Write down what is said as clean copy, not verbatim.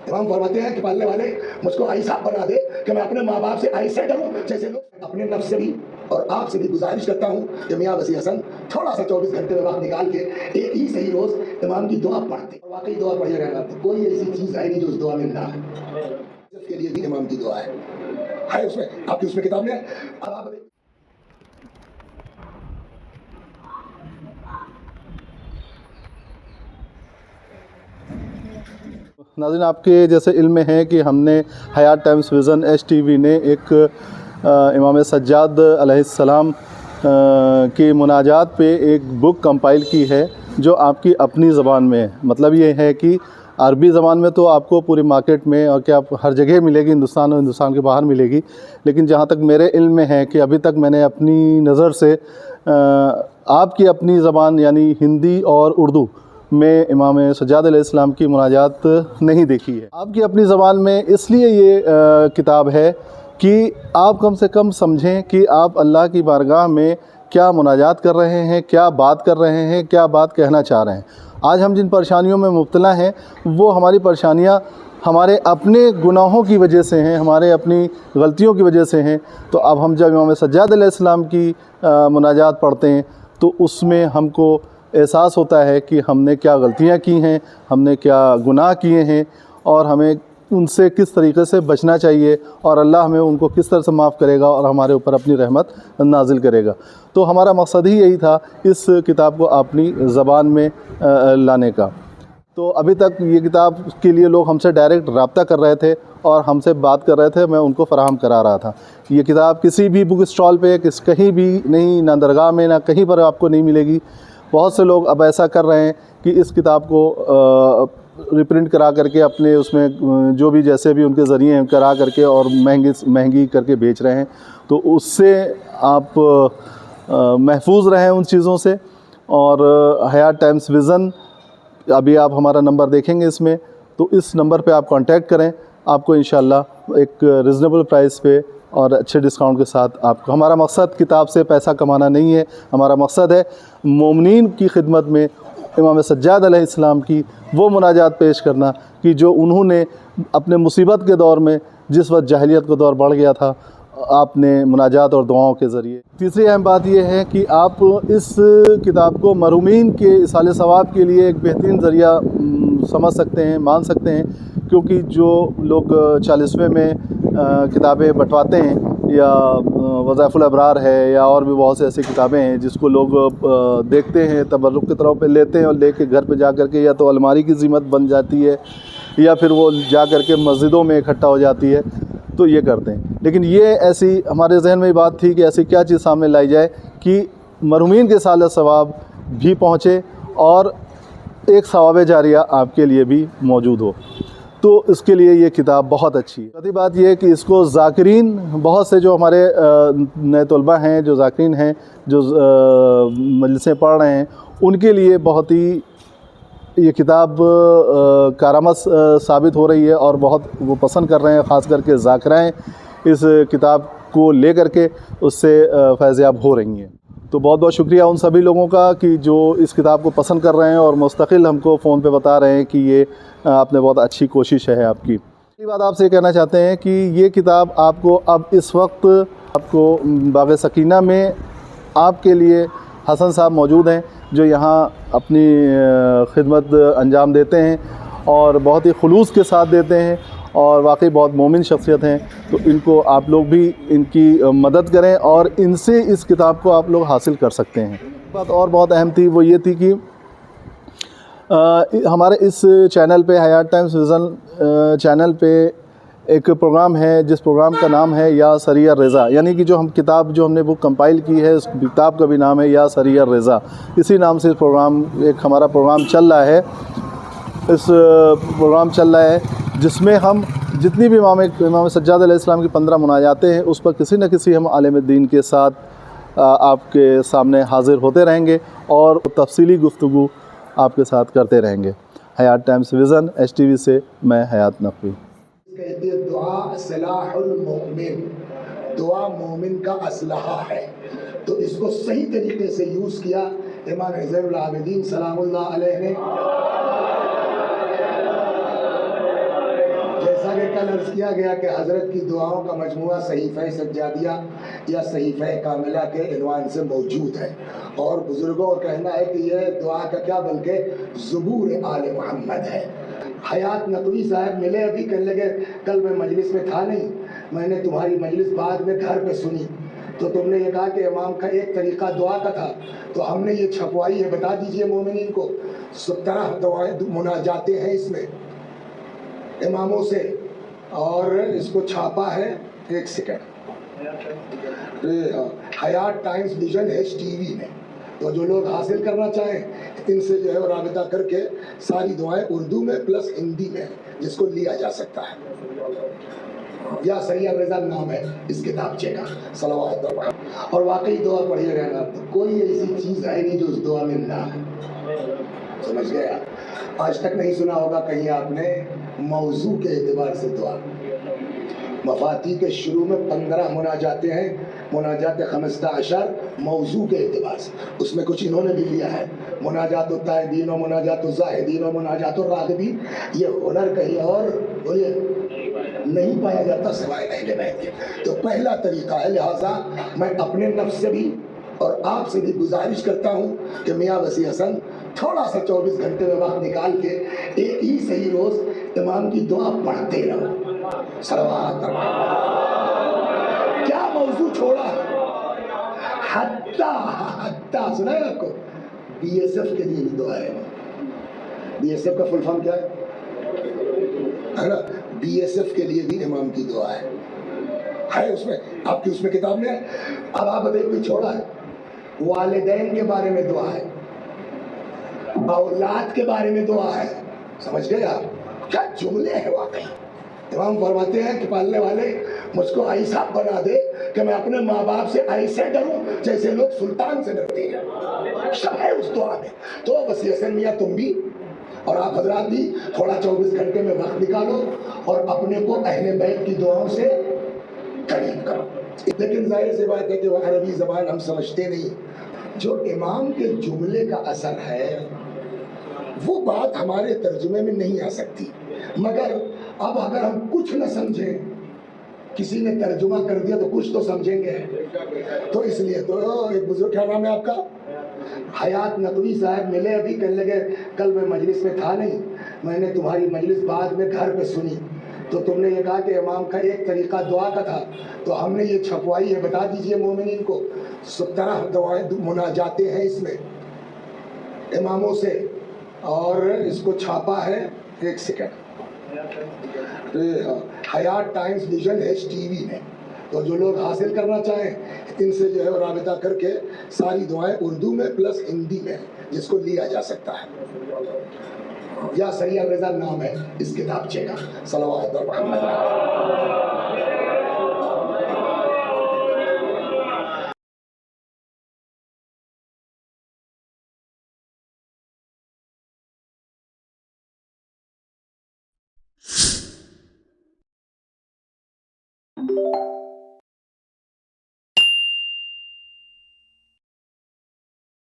امام فرماتے ہیں کہ پالنے والے مجھ کو ایسا بنا دے کہ میں اپنے ماں باپ سے ایسے ڈروں جیسے لوگ اپنے نفس سے بھی. اور آپ سے بھی گزارش کرتا ہوں کہ میاں وسیع حسن تھوڑا سا 24 گھنٹے میں وقت نکال کے ایک ہی صحیح روز امام کی دعا پڑھتے. اور واقعی دعا پڑھیے گا. کوئی ایسی چیز ہے نہیں جو اس دعا میں نہ ہے. اس کے لیے بھی امام کی دعا ہے اس میں. آپ کی اس میں کتاب میں ہے. ناظرین، آپ کے جیسے علم میں ہے کہ ہم نے حیات ٹائمز ویژن STV نے ایک امام سجاد علیہ السلام کی مناجات پہ ایک بک کمپائل کی ہے جو آپ کی اپنی زبان میں ہے. مطلب یہ ہے کہ عربی زبان میں تو آپ کو پوری مارکیٹ میں اور کیا ہر جگہ ملے گی، ہندوستان اور ہندوستان کے باہر ملے گی، لیکن جہاں تک میرے علم میں ہے کہ ابھی تک میں نے اپنی نظر سے آپ کی اپنی زبان یعنی ہندی اور اردو میں امام سجاد علیہ السلام کی مناجات نہیں دیکھی ہے. آپ کی اپنی زبان میں اس لیے یہ کتاب ہے کہ آپ کم سے کم سمجھیں کہ آپ اللہ کی بارگاہ میں کیا مناجات کر رہے ہیں، کیا بات کر رہے ہیں، کیا بات کہنا چاہ رہے ہیں. آج ہم جن پریشانیوں میں مبتلا ہیں وہ ہماری پریشانیاں ہمارے اپنے گناہوں کی وجہ سے ہیں، ہمارے اپنی غلطیوں کی وجہ سے ہیں. تو اب ہم جب امام سجاد علیہ السلام کی مناجات پڑھتے ہیں تو اس میں ہم کو احساس ہوتا ہے کہ ہم نے کیا غلطیاں کی ہیں، ہم نے کیا گناہ کیے ہیں، اور ہمیں ان سے کس طریقے سے بچنا چاہیے، اور اللہ ہمیں ان کو کس طرح سے معاف کرے گا اور ہمارے اوپر اپنی رحمت نازل کرے گا. تو ہمارا مقصد ہی یہی تھا اس کتاب کو اپنی زبان میں لانے کا. تو ابھی تک یہ کتاب کے لیے لوگ ہم سے ڈائریکٹ رابطہ کر رہے تھے اور ہم سے بات کر رہے تھے، میں ان کو فراہم کرا رہا تھا. یہ کتاب کسی بھی بک اسٹال پہ کہیں بھی نہیں، نہ درگاہ میں، نہ کہیں پر آپ کو نہیں ملے گی. بہت سے لوگ اب ایسا کر رہے ہیں کہ اس کتاب کو ریپرنٹ کرا کر کے اپنے اس میں جو بھی جیسے بھی ان کے ذریعے کرا کر کے اور مہنگی کر کے بیچ رہے ہیں. تو اس سے آپ محفوظ رہیں ان چیزوں سے. اور حیات ٹائمز ویژن، ابھی آپ ہمارا نمبر دیکھیں گے اس میں، تو اس نمبر پہ آپ کانٹیکٹ کریں. آپ کو انشاءاللہ ایک ریزنیبل پرائس پہ اور اچھے ڈسکاؤنٹ کے ساتھ آپ کو. ہمارا مقصد کتاب سے پیسہ کمانا نہیں ہے، ہمارا مقصد ہے مومنین کی خدمت میں امام سجاد علیہ السلام کی وہ مناجات پیش کرنا کہ جو انہوں نے اپنے مصیبت کے دور میں، جس وقت جاہلیت کا دور بڑھ گیا تھا، آپ نے مناجات اور دعاؤں کے ذریعے. تیسری اہم بات یہ ہے کہ آپ اس کتاب کو مرحومین کے ایصال ثواب کے لیے ایک بہترین ذریعہ سمجھ سکتے ہیں، مان سکتے ہیں. کیونکہ جو لوگ 40ویں میں کتابیں بٹواتے ہیں، یا وظائف الابرار ہے، یا اور بھی بہت سے ایسی کتابیں ہیں جس کو لوگ دیکھتے ہیں، تبرک کے طور پہ لیتے ہیں اور لے کے گھر پہ جا کر کے یا تو الماری کی زینت بن جاتی ہے یا پھر وہ جا کر کے مسجدوں میں اکٹھا ہو جاتی ہے، تو یہ کرتے ہیں. لیکن یہ ایسی ہمارے ذہن میں بات تھی کہ ایسی کیا چیز سامنے لائی جائے کہ مرحومین کے ایصال ثواب بھی پہنچے اور ایک ثواب جاریہ آپ کے لیے بھی موجود ہو. تو اس کے لیے یہ کتاب بہت اچھی ہے. چوتھی بات یہ ہے کہ اس کو ذاکرین، بہت سے جو ہمارے نئے طلباء ہیں، جو ذاکرین ہیں، جو مجلسیں پڑھ رہے ہیں، ان کے لیے بہت ہی یہ کتاب کارآمد ثابت ہو رہی ہے اور بہت وہ پسند کر رہے ہیں. خاص کر کے ذاکرائیں اس کتاب کو لے کر کے اس سے فیضیاب ہو رہی ہیں. تو بہت بہت شکریہ ان سبھی لوگوں کا کہ جو اس کتاب کو پسند کر رہے ہیں اور مستقل ہم کو فون پہ بتا رہے ہیں کہ یہ آپ نے بہت اچھی کوشش ہے آپ کی. یہ بات آپ سے کہنا چاہتے ہیں کہ یہ کتاب آپ کو اب اس وقت آپ کو باغ سکینہ میں آپ کے لیے حسن صاحب موجود ہیں جو یہاں اپنی خدمت انجام دیتے ہیں اور بہت ہی خلوص کے ساتھ دیتے ہیں اور واقعی بہت مومن شخصیت ہیں. تو ان کو آپ لوگ بھی ان کی مدد کریں اور ان سے اس کتاب کو آپ لوگ حاصل کر سکتے ہیں. بات اور بہت اہم تھی، وہ یہ تھی کہ ہمارے اس چینل پہ، حیات ٹائمز ویژن چینل پہ ایک پروگرام ہے جس پروگرام کا نام ہے یا سری الرضا. یعنی کہ جو ہم نے بک کمپائل کی ہے، اس کتاب کا بھی نام ہے یا سری الرضا. اسی نام سے ایک ہمارا پروگرام چل رہا ہے. اس پروگرام چل رہا ہے جس میں ہم جتنی بھی امام سجاد علیہ السلام کی 15 مناجاتیں ہیں، اس پر کسی نہ کسی ہم عالم دین کے ساتھ آپ کے سامنے حاضر ہوتے رہیں گے اور تفصیلی گفتگو آپ کے ساتھ کرتے رہیں گے. حیات ٹائمز ویژن STV سے میں حیات نقوی. کہتے ہیں دعا سلاح المؤمن، دعا مومن کا اسلحہ ہے. تو اس کو صحیح طریقے سے یوز کیا امام زین العابدین سلام اللہ علیہ نے. سوال عرض کیا گیا کہ حضرت کی دعاؤں کا مجموعہ صحیفہ سجادیہ یا صحیفہ کاملہ کے عنوان سے موجود ہے، اور بزرگوں کا کہنا ہے کہ یہ دعا کا کیا بلکہ زبور آل محمد ہے۔ حیات نقوی صاحب ملے ابھی، کہنے لگے کل میں مجلس میں تھا نہیں، میں نے تمہاری مجلس بعد میں گھر پہ سنی، تو تم نے یہ کہا کہ امام کا ایک طریقہ دعا کا تھا، تو ہم نے یہ چھپوائی ہے، بتا دیجئے مومنین کو 17 دعائیں مناجاتیں ہیں اس میں اماموں سے، اور اس کو چھاپا ہے، ایک سیکنڈ، حیات ٹائمز ویژن HTV میں، تو جو لوگ حاصل کرنا چاہیں ان سے جو ہے رابطہ کر کے ساری دعائیں اردو میں پلس ہندی میں جس کو لیا جا سکتا ہے، یا سید رضا نام ہے اس کتابچے کا، صلوات اور واقعی دعا پڑھیے گا نا، کوئی ایسی چیز ہے نہیں جو اس دعا میں نہ ہے، سمجھ گیا؟ آج تک نہیں سنا ہوگا کہیں آپ نے موضوع کے اعتبار سے دعا، مفاتی کے شروع میں 15 مناجاتیں ہیں، مناجات 15 موضوع کے اعتبار سے، اس میں کچھ انہوں نے بھی لیا ہے، مناجات التائبین و مناجات الزاہدین و مناجات الراغبین، یہ ہنر کہیں اور بولیے نہیں پایا جاتا سوائے اہل بیت کے، تو پہلا طریقہ ہے، لہٰذا میں اپنے نفس سے بھی اور آپ سے بھی گزارش کرتا ہوں کہ میاں وسیع حسن تھوڑا سا 24 گھنٹے میں وقت نکال کے ایک ہی صحیح روز امام کی دعا پڑھتے رہو، صلوات کیا موضوع چھوڑا ہے، حتیٰ سنا ہے آپ کو BSF کے لیے بھی دعا ہے، BSF کا فل فارم کیا ہے نا، BSF کے لیے بھی امام کی دعا ہے اس میں، آپ کی اس میں کتاب میں ہے، اب آپ ابھی کوئی چھوڑا ہے، والدین کے بارے میں دعا ہے، اولاد کے بارے میں دعا ہے، سمجھ گئے آپ؟ کیا جملے ہیں واقعی، امام فرماتے ہیں کہ پالنے والے مجھ کو ایسا بنا دے کہ میں اپنے ماں باپ سے ایسے ڈروں جیسے لوگ سلطان سے ڈرتے ہیں، سب ہے اس دعا میں، تو وسیع حسن میاں تم بھی اور آپ حضرات بھی تھوڑا 24 گھنٹے میں وقت نکالو اور اپنے کو اہل بیت کی دعاؤں سے قریب کرو، لیکن ظاہر سی بات ہے کہ وہ عربی زبان ہم سمجھتے نہیں، جو امام کے جملے کا اثر ہے وہ بات ہمارے ترجمے میں نہیں آ سکتی، مگر اب اگر ہم کچھ نہ سمجھیں، کسی نے ترجمہ کر دیا تو کچھ تو سمجھیں گے، تو اس لیے تو ایک بزرگ، کیا نام ہے آپ کا؟ حیات نقوی صاحب ملے ابھی، کہنے لگے کل میں مجلس میں تھا نہیں، میں نے تمہاری مجلس بعد میں گھر پہ سنی، تو تم نے یہ کہا کہ امام کا ایک طریقہ دعا کا تھا، تو ہم نے یہ چھپوائی ہے، بتا دیجئے مومنین کو 17 دعائیں مناجاتیں ہیں اس میں اماموں سے، اور اس کو چھاپا ہے، ایک سیکنڈ، حیات ٹائمز ویژن HTV میں، تو جو لوگ حاصل کرنا چاہیں ان سے جو ہے رابطہ کر کے ساری دعائیں اردو میں پلس ہندی میں جس کو لیا جا سکتا ہے، یا سید رضا نام ہے اس کتابچے کا، صلوات محمد